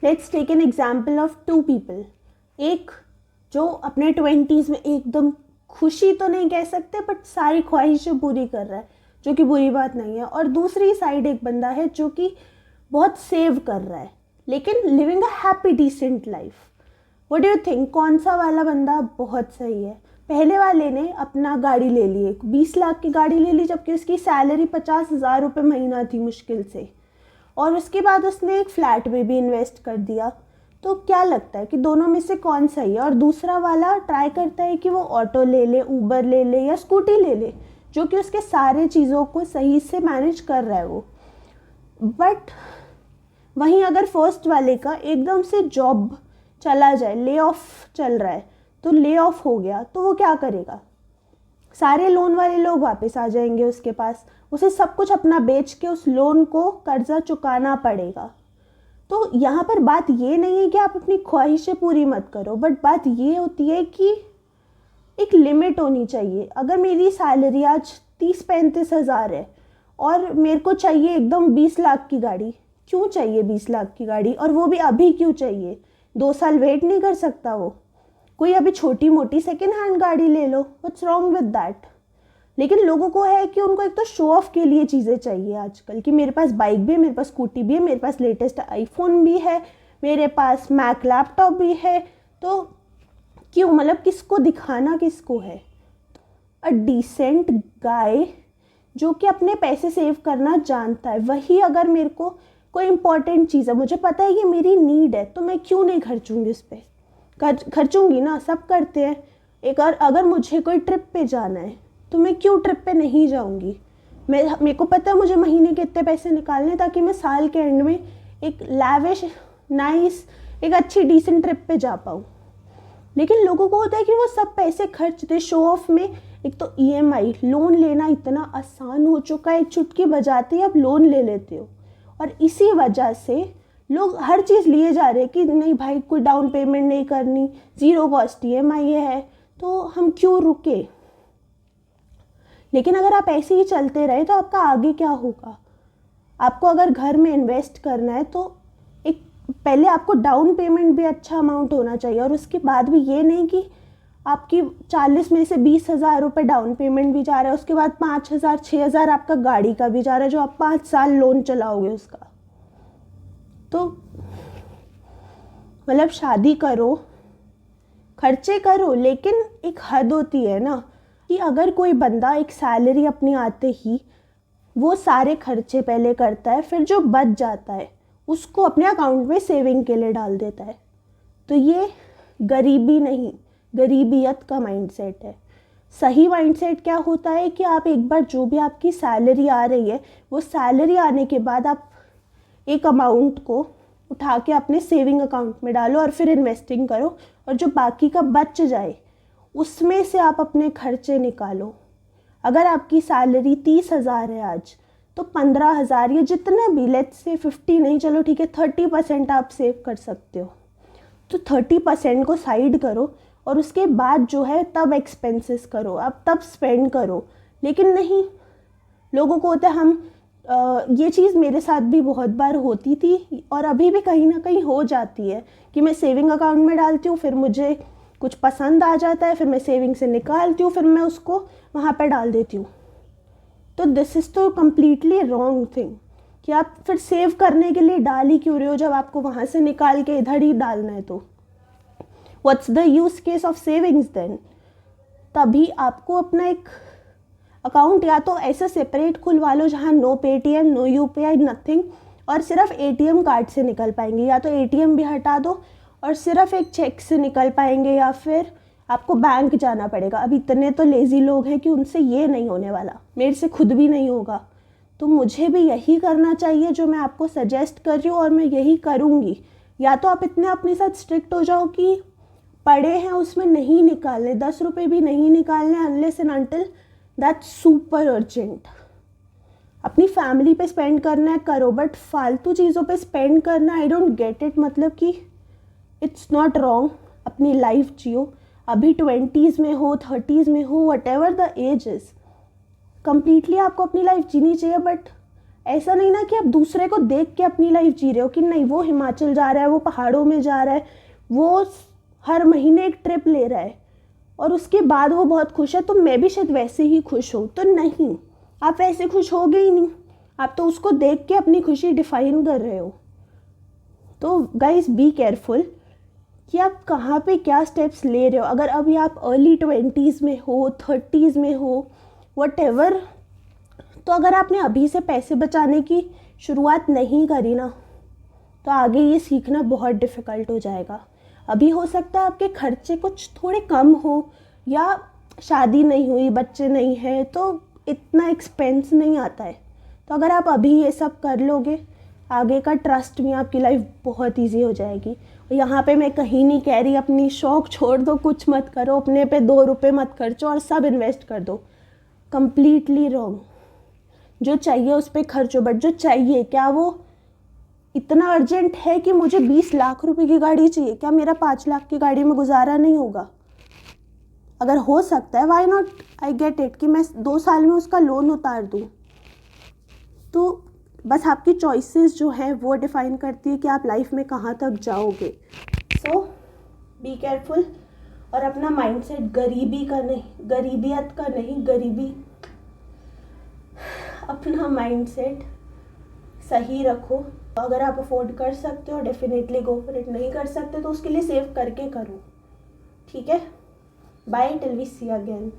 Let's take an example of two people. एक जो अपने 20s में एकदम खुशी तो नहीं कह सकते बट सारी ख्वाहिशें पूरी कर रहा है, जो कि बुरी बात नहीं है। और दूसरी साइड एक बंदा है जो कि बहुत सेव कर रहा है लेकिन living a happy decent life. What do you think, कौन सा वाला बंदा बहुत सही है? पहले वाले ने अपना गाड़ी ले ली, 20 लाख की गाड़ी ले ली, जबकि उसकी सैलरी 50,000 रुपये महीना थी मुश्किल से, और उसके बाद उसने एक फ्लैट में भी इन्वेस्ट कर दिया। तो क्या लगता है कि दोनों में से कौन सही है? और दूसरा वाला ट्राई करता है कि वो ऑटो ले ले, ऊबर ले ले या स्कूटी ले ले, जो कि उसके सारे चीज़ों को सही से मैनेज कर रहा है वो। बट वहीं अगर फर्स्ट वाले का एकदम से जॉब चला जाए, ले ऑफ चल रहा है तो ले ऑफ हो गया, तो वो क्या करेगा? सारे लोन वाले लोग वापस आ जाएंगे उसके पास, उसे सब कुछ अपना बेच के उस लोन को कर्जा चुकाना पड़ेगा। तो यहाँ पर बात ये नहीं है कि आप अपनी ख्वाहिशें पूरी मत करो, बट बात ये होती है कि एक लिमिट होनी चाहिए। अगर मेरी सैलरी आज 30-35 हज़ार है और मेरे को चाहिए एकदम 20 लाख की गाड़ी, क्यों चाहिए 20 लाख की गाड़ी? और वो भी अभी क्यों चाहिए? 2 साल वेट नहीं कर सकता वो? कोई अभी छोटी मोटी सेकेंड हैंड गाड़ी ले लो, व्हाट्स रॉन्ग विद दैट? लेकिन लोगों को है कि उनको एक तो शो ऑफ के लिए चीज़ें चाहिए आजकल, कि मेरे पास बाइक भी है, मेरे पास स्कूटी भी है, मेरे पास लेटेस्ट आईफोन भी है, मेरे पास मैक लैपटॉप भी है। तो क्यों, मतलब किसको दिखाना किसको है? अ डिसेंट गाय जो कि अपने पैसे सेव करना जानता है, वही अगर मेरे को कोई इंपॉर्टेंट चीज़ है, मुझे पता है ये मेरी नीड है, तो मैं क्यों नहीं खर्चूंगी उस पर? खर्चूंगी ना, सब करते हैं। एक और अगर मुझे कोई ट्रिप पे जाना है तो मैं क्यों ट्रिप पे नहीं जाऊंगी? मेरे को पता है मुझे महीने के इतने पैसे निकालने, ताकि मैं साल के एंड में एक लैविश नाइस एक अच्छी डिसेंट ट्रिप पे जा पाऊँ। लेकिन लोगों को होता है कि वो सब पैसे खर्च दे शो ऑफ में। एक तो ईएमआई लोन लेना इतना आसान हो चुका है, एक चुटकी बजाते ही आप लोन ले लेते हो, और इसी वजह से लोग हर चीज़ लिए जा रहे हैं कि नहीं भाई कोई डाउन पेमेंट नहीं करनी, ज़ीरो कॉस्ट ईएमआई है, तो हम क्यों रुके? लेकिन अगर आप ऐसे ही चलते रहे तो आपका आगे क्या होगा? आपको अगर घर में इन्वेस्ट करना है तो एक पहले आपको डाउन पेमेंट भी अच्छा अमाउंट होना चाहिए, और उसके बाद भी ये नहीं कि आपकी 40 में से 20,000 रुपये डाउन पेमेंट भी जा रहा है, उसके बाद 5,000 6,000 आपका गाड़ी का भी जा रहा है, जो आप 5 साल लोन चलाओगे उसका। तो मतलब शादी करो, खर्चे करो, लेकिन एक हद होती है ना, कि अगर कोई बंदा एक सैलरी अपनी आते ही वो सारे खर्चे पहले करता है, फिर जो बच जाता है उसको अपने अकाउंट में सेविंग के लिए डाल देता है, तो ये गरीबी नहीं, गरीबियत का माइंडसेट है। सही माइंडसेट क्या होता है कि आप एक बार जो भी आपकी सैलरी आ रही है, वो सैलरी आने के बाद आप एक अमाउंट को उठा के अपने सेविंग अकाउंट में डालो और फिर इन्वेस्टिंग करो, और जो बाकी का बच जाए उसमें से आप अपने खर्चे निकालो। अगर आपकी सैलरी 30,000 है आज, तो 15,000 या जितना भी, लेट्स से 50 नहीं, चलो ठीक है 30% आप सेव कर सकते हो, तो 30% को साइड करो, और उसके बाद जो है तब एक्सपेंसेस करो, आप तब स्पेंड करो। लेकिन नहीं, लोगों को होता है हम ये चीज़ मेरे साथ भी बहुत बार होती थी और अभी भी कहीं ना कहीं हो जाती है, कि मैं सेविंग अकाउंट में डालती हूँ, फिर मुझे कुछ पसंद आ जाता है, फिर मैं सेविंग से निकालती हूँ, फिर मैं उसको वहाँ पे डाल देती हूँ। तो दिस इज़ तो कम्प्लीटली रॉन्ग थिंग, कि आप फिर सेव करने के लिए डाल ही क्यों रहे हो जब आपको वहाँ से निकाल के इधर ही डालना है? तो what's the use case of savings then? तभी आपको अपना एक अकाउंट या तो ऐसा सेपरेट खुलवा लो जहाँ no Paytm, no UPI, nothing, और सिर्फ एटीएम कार्ड से निकल पाएंगे, या तो एटीएम भी हटा दो और सिर्फ एक चेक से निकल पाएंगे, या फिर आपको बैंक जाना पड़ेगा। अब इतने तो लेज़ी लोग हैं कि उनसे ये नहीं होने वाला, मेरे से खुद भी नहीं होगा, तो मुझे भी यही करना चाहिए जो मैं आपको सजेस्ट कर रही हूँ, और मैं यही करूँगी। या तो आप इतने अपने साथ स्ट्रिक्ट हो जाओ कि पड़े हैं उसमें नहीं निकालने, 10 रुपये भी नहीं निकालने unless and until that's super urgent. अपनी फैमिली पे स्पेंड करना है करो, बट फालतू चीज़ों पे स्पेंड करना, आई डोंट गेट इट। मतलब कि इट्स नॉट रॉन्ग, अपनी लाइफ जियो, अभी 20s में हो, 30s में हो, whatever the age is, completely आपको अपनी लाइफ जीनी चाहिए, बट ऐसा नहीं ना कि आप दूसरे को देख के अपनी लाइफ जी रहे हो कि नहीं वो हिमाचल जा रहा है, वो पहाड़ों में जा रहा है, वो हर महीने एक ट्रिप ले रहा है और उसके बाद वो बहुत खुश है, तो मैं भी शायद वैसे ही खुश हूँ। तो नहीं, आप वैसे खुश होगे ही नहीं, आप तो उसको देख के अपनी खुशी डिफाइन कर रहे हो। तो गाइज बी केयरफुल कि आप कहाँ पे क्या स्टेप्स ले रहे हो। अगर अभी आप अर्ली 20s में हो, 30s में हो, वटेवर, तो अगर आपने अभी से पैसे बचाने की शुरुआत नहीं करी ना, तो आगे ये सीखना बहुत डिफ़िकल्ट हो जाएगा। अभी हो सकता है आपके खर्चे कुछ थोड़े कम हो, या शादी नहीं हुई, बच्चे नहीं हैं, तो इतना एक्सपेंस नहीं आता है। तो अगर आप अभी ये सब कर लोगे, आगे का ट्रस्ट में आपकी लाइफ बहुत इजी हो जाएगी। यहाँ पे मैं कहीं नहीं कह रही अपनी शौक छोड़ दो, कुछ मत करो, अपने पे 2 रुपये मत खर्चो और सब इन्वेस्ट कर दो। Completely wrong. जो चाहिए उस पर खर्चो, बट जो चाहिए, क्या वो इतना अर्जेंट है कि मुझे 20 लाख रुपए की गाड़ी चाहिए? क्या मेरा 5 लाख की गाड़ी में गुजारा नहीं होगा? अगर हो सकता है, why not, I get it कि मैं 2 साल में उसका लोन उतार दूँ। तो बस आपकी चॉइसेस जो हैं वो डिफ़ाइन करती है कि आप लाइफ में कहाँ तक जाओगे। सो बी केयरफुल और अपना माइंडसेट गरीबियत का नहीं, अपना माइंडसेट सही रखो। अगर आप अफोर्ड कर सकते हो डेफिनेटली गो फॉर इट, नहीं कर सकते तो उसके लिए सेव करके करो। ठीक है, bye, till we see again.